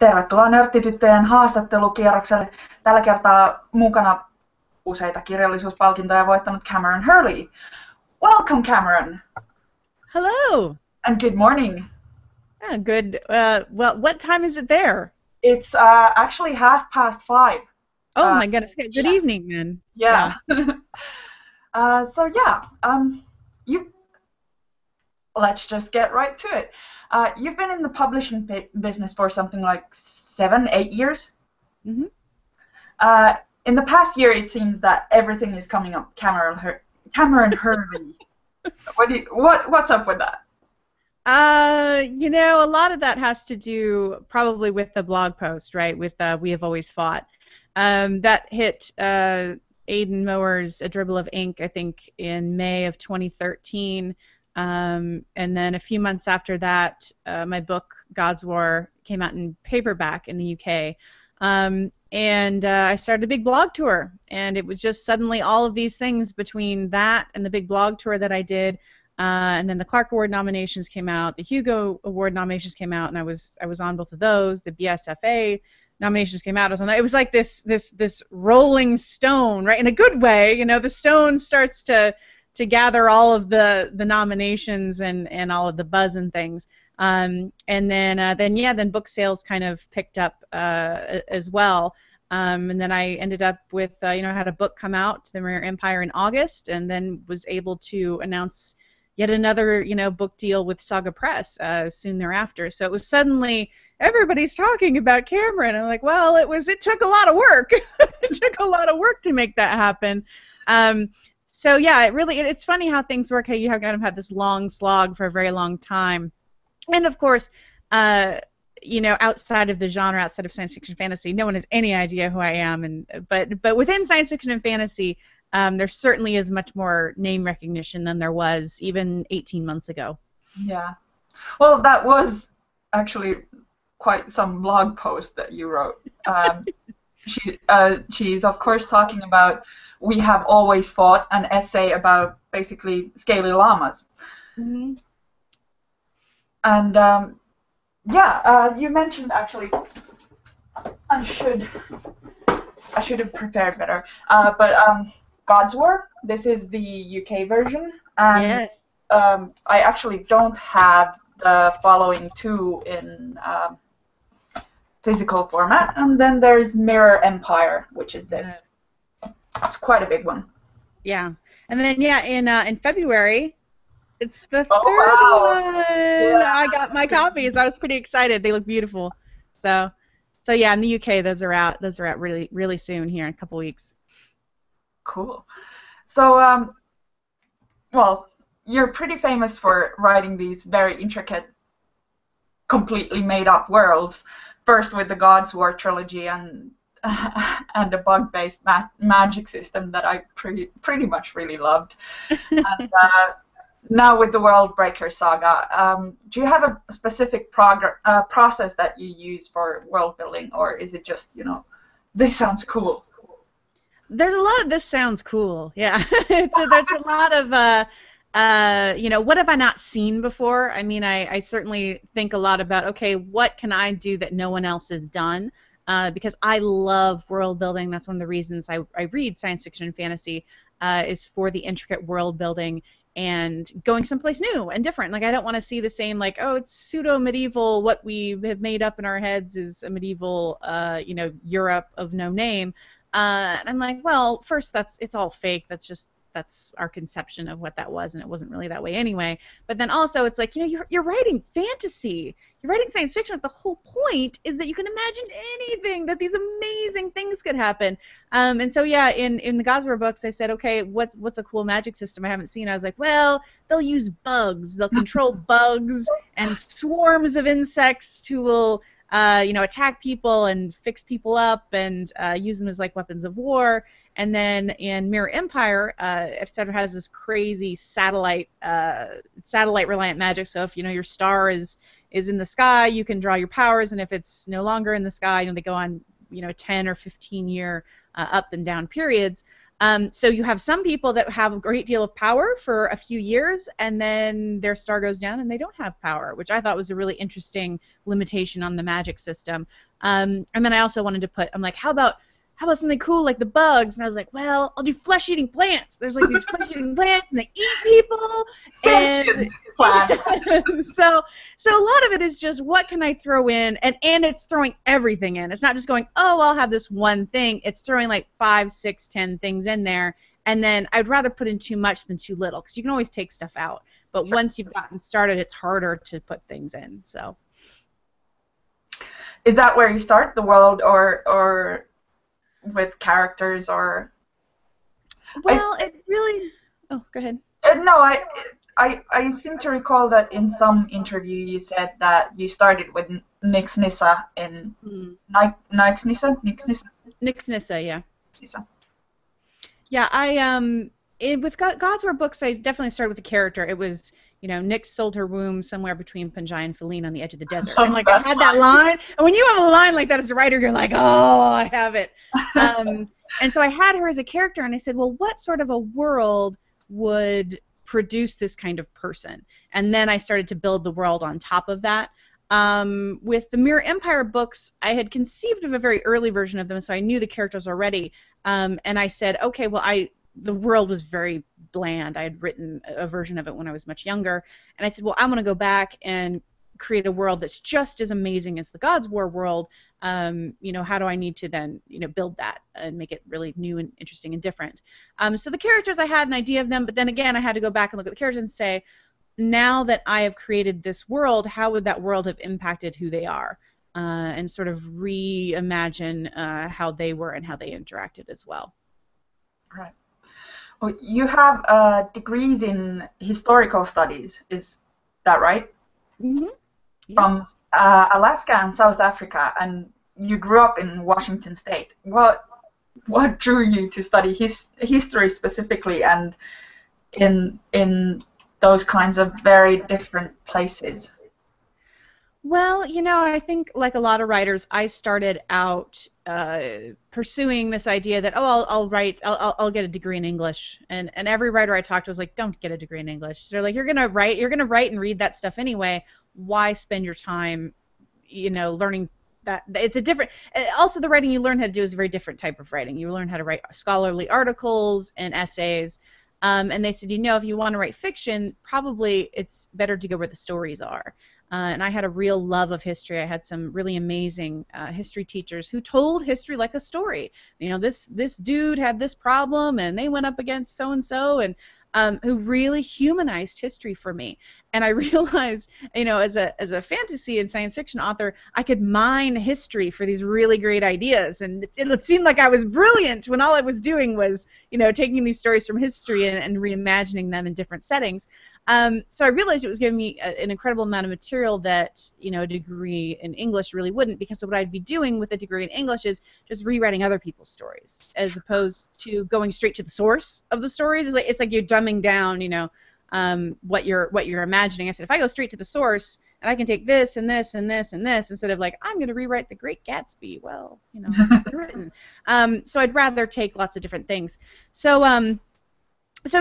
Tervetuloa Nörttityttöjen haastattelukierrokselle. Tällä kertaa mukana useita kirjallisuuspalkintoja voittanut Kameron Hurley. Welcome, Kameron. Hello. And good morning. Yeah, good. Well, what time is it there? It's actually 5:30. Oh my goodness. Good evening, then. Yeah. So yeah, let's just get right to it. You've been in the publishing business for something like 7-8 years. Mm-hmm. In the past year, it seems that everything is coming up Kameron Hurley. What's up with that? A lot of that has to do probably with the blog post, right? With We Have Always Fought. That hit Aidan Mower's A Dribble of Ink, I think, in May of 2013. And then a few months after that, my book, God's War, came out in paperback in the UK. And I started a big blog tour. And it was just suddenly all of these things between that and the big blog tour that I did. And then the Clark Award nominations came out, the Hugo Award nominations came out, and I was on both of those. The BSFA nominations came out. I was on that. It was like this rolling stone, right? In a good way, the stone starts to gather all of the nominations and all of the buzz and things. And then book sales kind of picked up as well. And then I ended up with, I had a book come out, The Mirror Empire, in August, and then was able to announce yet another, book deal with Saga Press soon thereafter. So it was suddenly everybody's talking about Kameron. I'm like, well, it took a lot of work. It took a lot of work to make that happen. So yeah, it's funny how things work. How you have kind of had this long slog for a very long time, and of course, outside of the genre, outside of science fiction fantasy, no one has any idea who I am. But within science fiction and fantasy, there certainly is much more name recognition than there was even 18 months ago. Yeah, well, that was actually quite some blog post that you wrote. She's of course talking about We Have Always Fought, an essay about basically scaly llamas. Mm-hmm. And you mentioned, actually, I should have prepared better. But God's War, this is the UK version, and yes. I actually don't have the following two in physical format, and then there's Mirror Empire, which is this. Yes. It's quite a big one. Yeah, and then in February, it's the third one. Yeah. I got my copies. I was pretty excited. They look beautiful. So yeah, in the UK, those are out. Those are out really, really soon here in a couple weeks. Cool. So, well, you're pretty famous for writing these very intricate, completely made-up worlds. First with the God's War trilogy and a bug-based magic system that I pretty much really loved. And now with the Worldbreaker saga, do you have a specific process that you use for world building, or is it just, this sounds cool? There's a lot of this sounds cool, yeah. There's a lot of, what have I not seen before? I mean, I certainly think a lot about, okay, what can I do that no one else has done? Because I love world building. That's one of the reasons I read science fiction and fantasy, is for the intricate world building and going someplace new and different. Like, I don't want to see the same, like, oh, it's pseudo-medieval, what we have made up in our heads is a medieval, Europe of no name. And I'm like, well, first, it's all fake. That's our conception of what that was, and it wasn't really that way anyway. But then also, it's like, you're writing fantasy, you're writing science fiction. Like, the whole point is that you can imagine anything, that these amazing things could happen. And so yeah, in the God's War books, I said, okay, what's a cool magic system I haven't seen? I was like, well, they'll use bugs. They'll control bugs and swarms of insects who will attack people and fix people up and use them as like weapons of war. And then in Mirror Empire, it sort of has this crazy satellite reliant magic. So if your star is in the sky, you can draw your powers, and if it's no longer in the sky, they go on 10 or 15 year up and down periods. So you have some people that have a great deal of power for a few years, and then their star goes down and they don't have power, which I thought was a really interesting limitation on the magic system. And then I also wanted to put, I'm like, how about something cool like the bugs? And I was like, well, I'll do flesh-eating plants. There's like these flesh-eating plants, and they eat people. Sentient plants. So a lot of it is just what can I throw in, and it's throwing everything in. It's not just going, oh, I'll have this one thing. It's throwing like 5, 6, 10 things in there, and then I'd rather put in too much than too little, because you can always take stuff out. But Sure. once you've gotten started, it's harder to put things in. So. Is that where you start the world, or with characters, or? Well, it really. Oh, go ahead. No, I seem to recall that in some interview you said that you started with Nix-Nissa in Nix-Nissa, yeah. Nissa. Yeah, with God's War books, I definitely started with the character. It was, Nyx sold her womb somewhere between Panjai and Feline on the edge of the desert. And like I had that line, and when you have a line like that as a writer, you're like, oh, I have it. And so I had her as a character, and I said, well, what sort of a world would produce this kind of person? And then I started to build the world on top of that. With the Mirror Empire books, I had conceived of a very early version of them, so I knew the characters already. And I said, okay, well, the world was very bland. I had written a version of it when I was much younger, and I said, well, I'm going to go back and create a world that's just as amazing as the God's War world. How do I need to then, build that and make it really new and interesting and different? So the characters, I had an idea of them, but then again, I had to go back and look at the characters and say, now that I have created this world, how would that world have impacted who they are? And sort of reimagine how they were and how they interacted as well. Right. Well, you have degrees in historical studies, is that right? Mm-hmm. Yeah. From Alaska and South Africa, and you grew up in Washington State. What drew you to study history specifically, and in those kinds of very different places? Well, I think like a lot of writers, I started out pursuing this idea that, I'll get a degree in English, and every writer I talked to was like, don't get a degree in English. So they're like, you're gonna write and read that stuff anyway. Why spend your time, learning that? It's a different. Also, the writing you learn how to do is a very different type of writing. You learn how to write scholarly articles and essays. And they said, if you want to write fiction, probably it's better to go where the stories are. And I had a real love of history. I had some really amazing history teachers who told history like a story. This dude had this problem, and they went up against so-and-so, and who really humanized history for me. And I realized, as a fantasy and science fiction author, I could mine history for these really great ideas. And it seemed like I was brilliant when all I was doing was, taking these stories from history and reimagining them in different settings. So I realized it was giving me an incredible amount of material that, a degree in English really wouldn't, because what I'd be doing with a degree in English is just rewriting other people's stories, as opposed to going straight to the source of the stories. It's like you're dumbing down, what you're imagining. I said, if I go straight to the source, and I can take this and this and this and this, instead of like, I'm going to rewrite The Great Gatsby. Well, it's written. So I'd rather take lots of different things. So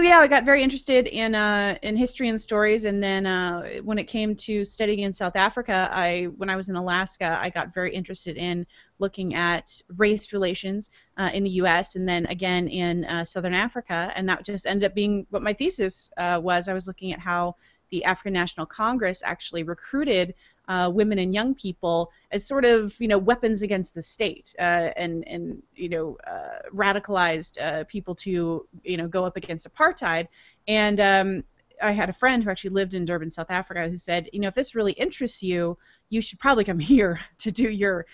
yeah, I got very interested in history and stories, and then when it came to studying in South Africa, when I was in Alaska, I got very interested in looking at race relations in the U.S. and then again in Southern Africa, and that just ended up being what my thesis was. I was looking at how the African National Congress actually recruited women and young people as sort of, weapons against the state, and radicalized people to, go up against apartheid. And I had a friend who actually lived in Durban, South Africa, who said, if this really interests you, you should probably come here to do your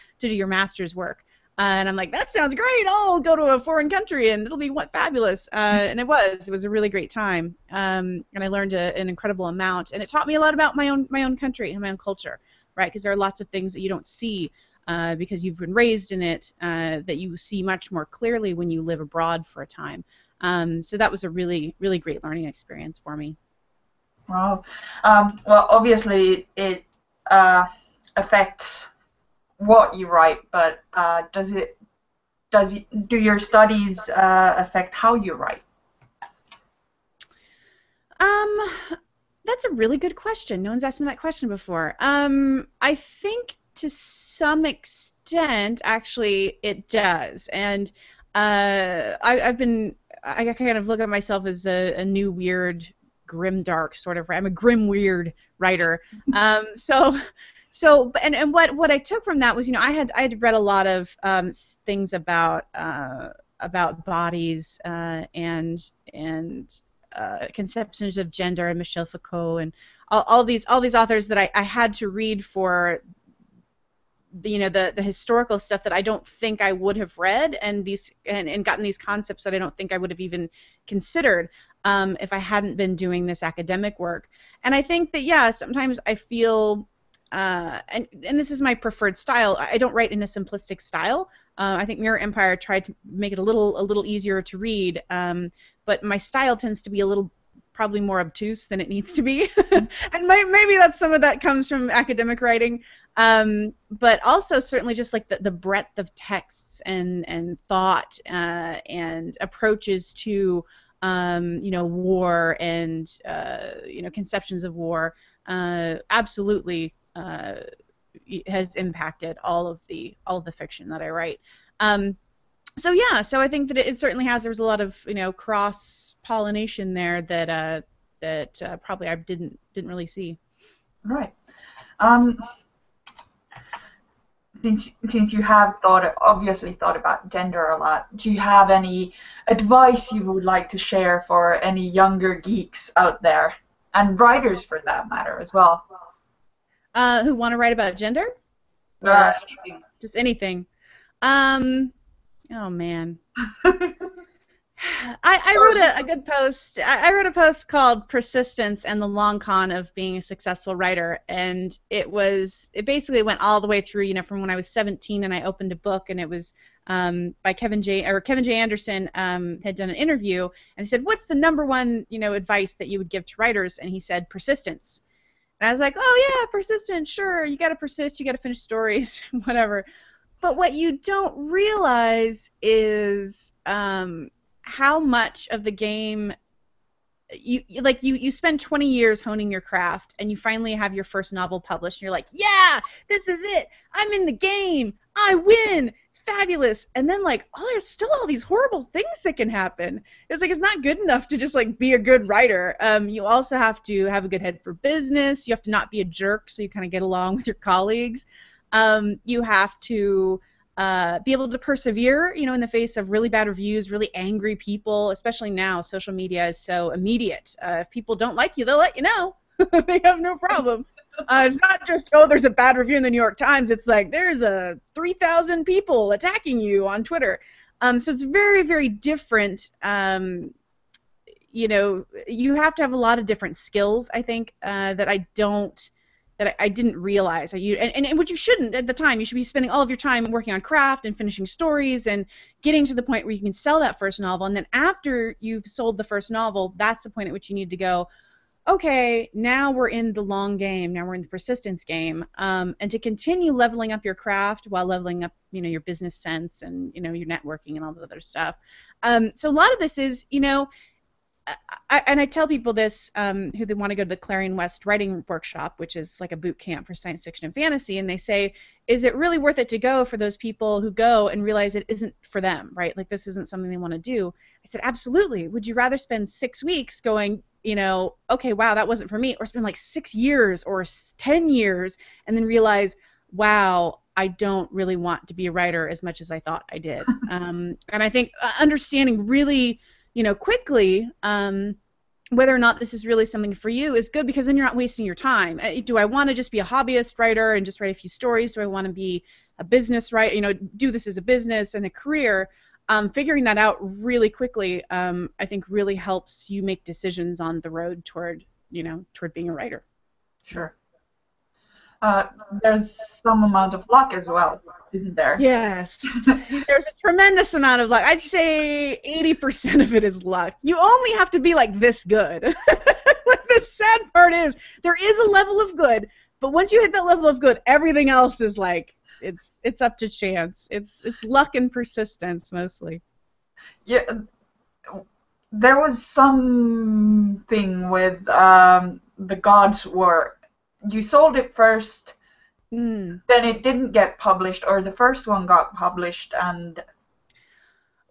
master's work. And I'm like, that sounds great. I'll go to a foreign country and it'll be fabulous. And it was a really great time. And I learned an incredible amount, and it taught me a lot about my own country and my own culture, right? Because there are lots of things that you don't see because you've been raised in it that you see much more clearly when you live abroad for a time. So that was a really, really great learning experience for me. Wow. Well, obviously it affects what you write, but does it do your studies affect how you write? That's a really good question. No one's asked me that question before. I think to some extent, actually, it does. And I kind of look at myself as a new weird, grim dark sort of. I'm a grim weird writer. So what I took from that was, I had read a lot of things about bodies and conceptions of gender, and Michel Foucault, and all these authors that I had to read for the historical stuff that I don't think I would have read, and gotten these concepts that I don't think I would have even considered if I hadn't been doing this academic work. And I think that sometimes I feel and this is my preferred style. I don't write in a simplistic style. I think Mirror Empire tried to make it a little easier to read, but my style tends to be probably more obtuse than it needs to be, and maybe that's some of that comes from academic writing, but also certainly just like the breadth of texts and thought and approaches to war and conceptions of war absolutely has impacted all of the fiction that I write. So I think that it certainly has. There was a lot of cross pollination there that probably I didn't really see. Right. Since you have obviously thought about gender a lot, do you have any advice you would like to share for any younger geeks out there, and writers for that matter as well? Who want to write about gender? Anything. Just anything. Oh man. I wrote a good post. I wrote a post called "Persistence and the Long Con of Being a Successful Writer," and it basically went all the way through, from when I was 17 and I opened a book, and it was by Kevin J. Anderson had done an interview, and he said, "What's the number one advice that you would give to writers?" And he said, "Persistence." And I was like, "Oh yeah, persistence, sure. You got to persist. You got to finish stories, whatever." But what you don't realize is how much of the game you spend 20 years honing your craft, and you finally have your first novel published, and you're like, "Yeah, this is it. I'm in the game. I win. It's fabulous." And then there's still all these horrible things that can happen. It's it's not good enough to just be a good writer. You also have to have a good head for business. You have to not be a jerk, so you kind of get along with your colleagues. You have to be able to persevere, in the face of really bad reviews, really angry people, especially now. Social media is so immediate. If people don't like you, they'll let you know. They have no problem. It's not just, there's a bad review in the New York Times. It's there's 3,000 people attacking you on Twitter. So it's very, very different. You have to have a lot of different skills, I think, that I didn't realize. And what you shouldn't at the time. You should be spending all of your time working on craft and finishing stories and getting to the point where you can sell that first novel. And then after you've sold the first novel, that's the point at which you need to go, okay, now we're in the long game. Now we're in the persistence game. And to continue leveling up your craft while leveling up, your business sense and, your networking and all the other stuff. So a lot of this is, I tell people this who they want to go to the Clarion West Writing Workshop, which is like a boot camp for science fiction and fantasy, and they say, is it really worth it to go for those people who go and realize it isn't for them, right? This isn't something they want to do. I said, absolutely. Would you rather spend 6 weeks going, okay, wow, that wasn't for me, or spend 6 years or 10 years and then realize, wow, I don't really want to be a writer as much as I thought I did. And I think understanding really quickly whether or not this is really something for you is good, because then you're not wasting your time. Do I want to just be a hobbyist writer and just write a few stories? Do I want to be a business writer, do this as a business and a career? Figuring that out really quickly, I think really helps you make decisions on the road toward being a writer. Sure. There's some amount of luck as well, isn't there? Yes. There's a tremendous amount of luck. I'd say 80% of it is luck. You only have to be this good. The sad part is there is a level of good, but once you hit that level of good, everything else is it's up to chance. It's luck and persistence mostly. Yeah, there was something with the Gods War. You sold it first, then it didn't get published, or the first one got published, and...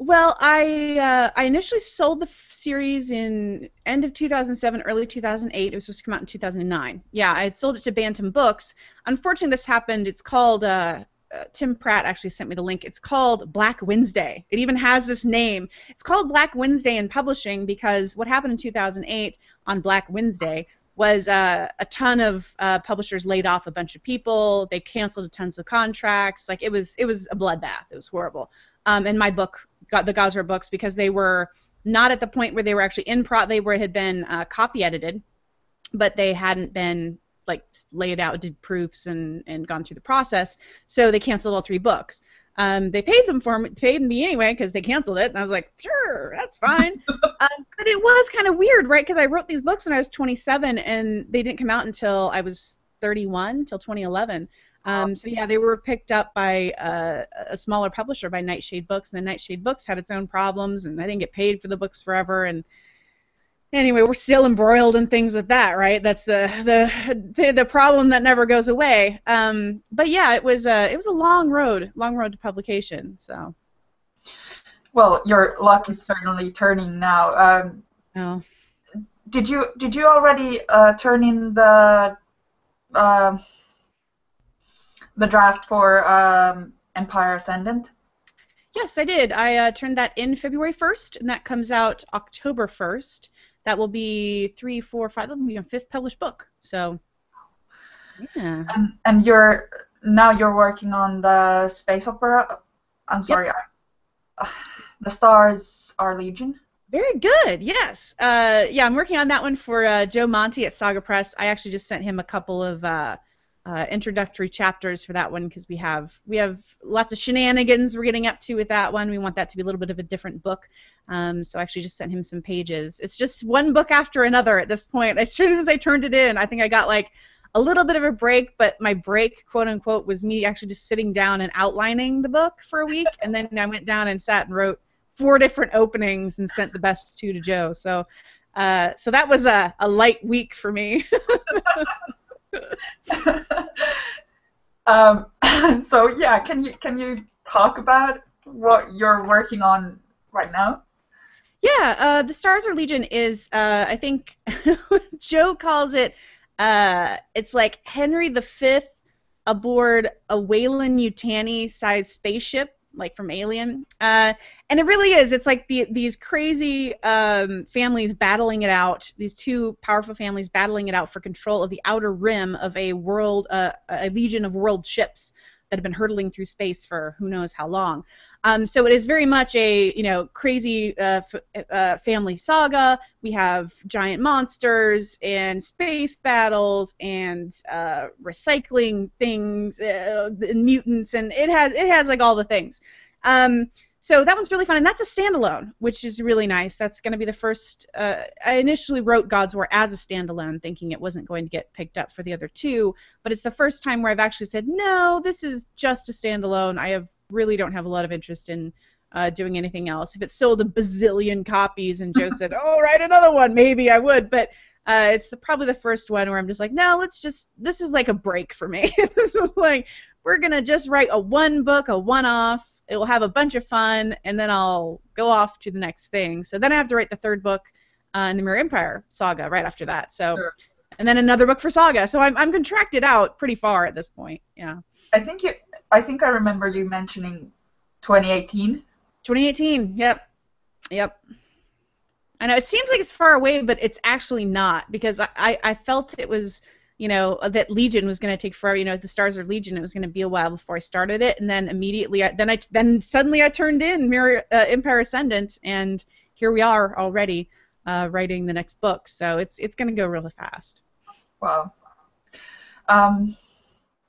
Well, I initially sold the series in end of 2007, early 2008. It was supposed to come out in 2009. Yeah, I had sold it to Bantam Books. Unfortunately, this happened. It's called, Tim Pratt actually sent me the link. It's called Black Wednesday. It even has this name. It's called Black Wednesday in publishing because what happened in 2008 on Black Wednesday was a ton of publishers laid off a bunch of people. They canceled tons of contracts. Like it was a bloodbath. It was horrible. And my book got the Gosler books because they were not at the point where they were actually had been copy edited, but they hadn't been like laid out, did proofs and gone through the process. So they canceled all 3 books. They paid me anyway because they canceled it, and I was like, sure, that's fine. But it was kind of weird, right? Because I wrote these books when I was 27, and they didn't come out until I was 31, till 2011. So yeah, they were picked up by a smaller publisher, by Nightshade Books, and then Nightshade Books had its own problems, and I didn't get paid for the books forever, and anyway, we're still embroiled in things with that, right? That's the problem that never goes away. But yeah, it was a long road to publication. So. Well, your luck is certainly turning now. Oh. Did you already turn in the draft for Empire Ascendant? Yes, I did. I turned that in February 1st, and that comes out October 1st. That will be 3, 4, 5. That will be my 5th published book. So, yeah. And you're working on the space opera. I'm sorry. Yep. The Stars Are Legion. Very good. Yes. Yeah, I'm working on that one for Joe Monty at Saga Press. I actually just sent him a couple of introductory chapters for that one because we have lots of shenanigans we're getting up to with that one. We want that to be a little bit of a different book. So I actually just sent him some pages. It's just one book after another at this point. As soon as I turned it in, I think I got like a little bit of a break, but my break, quote unquote, was me actually just sitting down and outlining the book for a week, and then I went down and sat and wrote 4 different openings and sent the best 2 to Joe. So that was a light week for me. So yeah, can you talk about what you're working on right now? Yeah, The Stars Are Legion is, I think, Joe calls it, it's like Henry V aboard a Weyland-Yutani-sized spaceship, like from Alien. And it really is. It's like these crazy families battling it out, these 2 powerful families battling it out for control of the outer rim of a legion of world ships that have been hurtling through space for who knows how long. So it is very much a crazy family saga. We have giant monsters and space battles and recycling things, and mutants, and it has like all the things. So that one's really fun, and that's a standalone, which is really nice. That's going to be the first. I initially wrote God's War as a standalone, thinking it wasn't going to get picked up for the other 2, but it's the first time where I've actually said, no, this is just a standalone. I really don't have a lot of interest in doing anything else. If it sold a bazillion copies and Joe said, oh, write another one, maybe I would, but it's probably the first one where I'm just like, no, this is like a break for me. This is like, we're going to just write a 1 book, a one-off. It will have a bunch of fun, and then I'll go off to the next thing. So then I have to write the 3rd book in the Mirror Empire saga right after that. So, sure. And then another book for Saga. So I'm contracted out pretty far at this point. Yeah. I think I remember you mentioning 2018. 2018. Yep. I know it seems like it's far away, but it's actually not, because I felt it was, that Legion was going to take forever. The Stars of Legion, it was going to be a while before I started it, and then immediately, then suddenly I turned in Mirror Empire Ascendant, and here we are already writing the next book. So it's going to go really fast. Wow.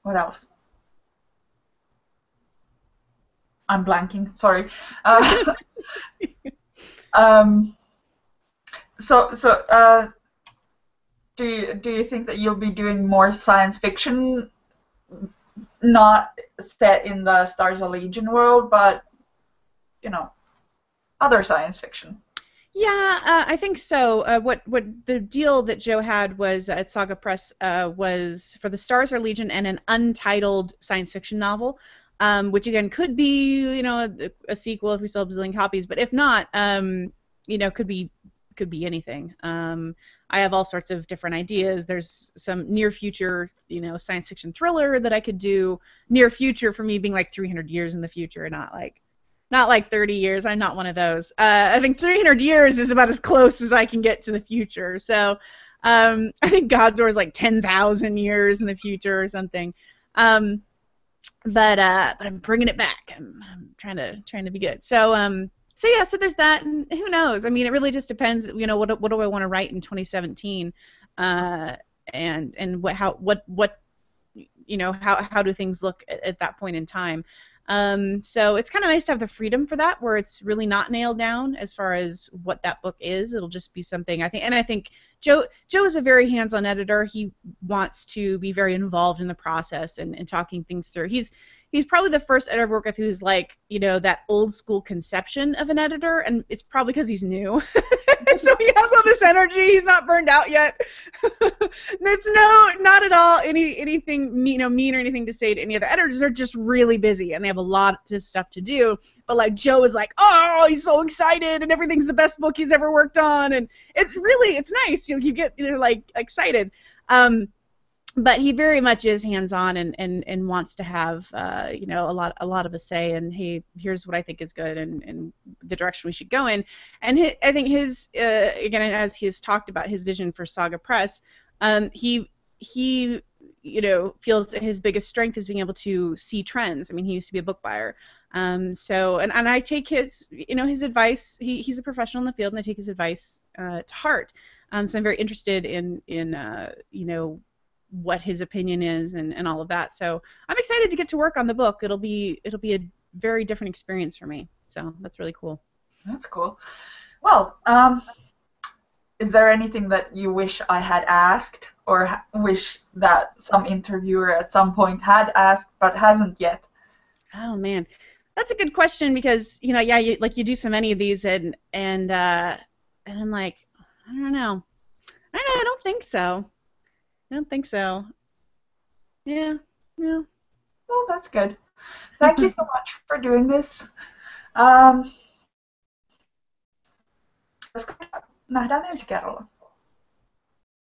What else? I'm blanking. Sorry. Do you think that you'll be doing more science fiction not set in the Stars of Legion world, but, you know, other science fiction. Yeah, I think so. What the deal that Joe had was at Saga Press was for the Stars Are Legion and an untitled science fiction novel, which again could be, you know, a sequel if we sell a bazillion copies, but if not, you know, could be anything. I have all sorts of different ideas. There's some near future, you know, science fiction thriller that I could do. Near future for me being like 300 years in the future, not like 30 years. I'm not one of those. I think 300 years is about as close as I can get to the future. So I think God's War is like 10,000 years in the future or something. But I'm bringing it back. I'm trying to be good. So yeah, so there's that, and who knows? I mean, it really just depends. You know, what do I want to write in 2017, and what you know, how do things look at that point in time? So it's kind of nice to have the freedom for that, where it's really not nailed down as far as what that book is. It'll just be something, I think Joe is a very hands-on editor. He wants to be very involved in the process and talking things through. He's probably the first editor I've worked with who's like, you know, that old school conception of an editor, and it's probably because he's new. So he has all this energy. He's not burned out yet. It's not at all anything mean or anything to say to any other editors. They're just really busy and they have a lot of stuff to do. But like Joe is like, oh, he's so excited and everything's the best book he's ever worked on, and it's nice. You're like excited. But he very much is hands-on and wants to have you know, a lot of a say, and here's what I think is good and the direction we should go in. And I think his again, as he has talked about his vision for Saga Press, he you know, feels that his biggest strength is being able to see trends. I mean, he used to be a book buyer, so and I take his, you know, his advice. He's a professional in the field, and I take his advice to heart. So I'm very interested in you know, what his opinion is and all of that. So I'm excited to get to work on the book. It'll be a very different experience for me. So that's really cool. That's cool. Well, is there anything that you wish I had asked, or wish that some interviewer at some point had asked but hasn't yet? Oh man, that's a good question, because, you know, yeah, you do so many of these, and I'm like, I don't know. I don't think so. Yeah. Well, that's good. Thank you so much for doing this. Nähdään ensi kerralla.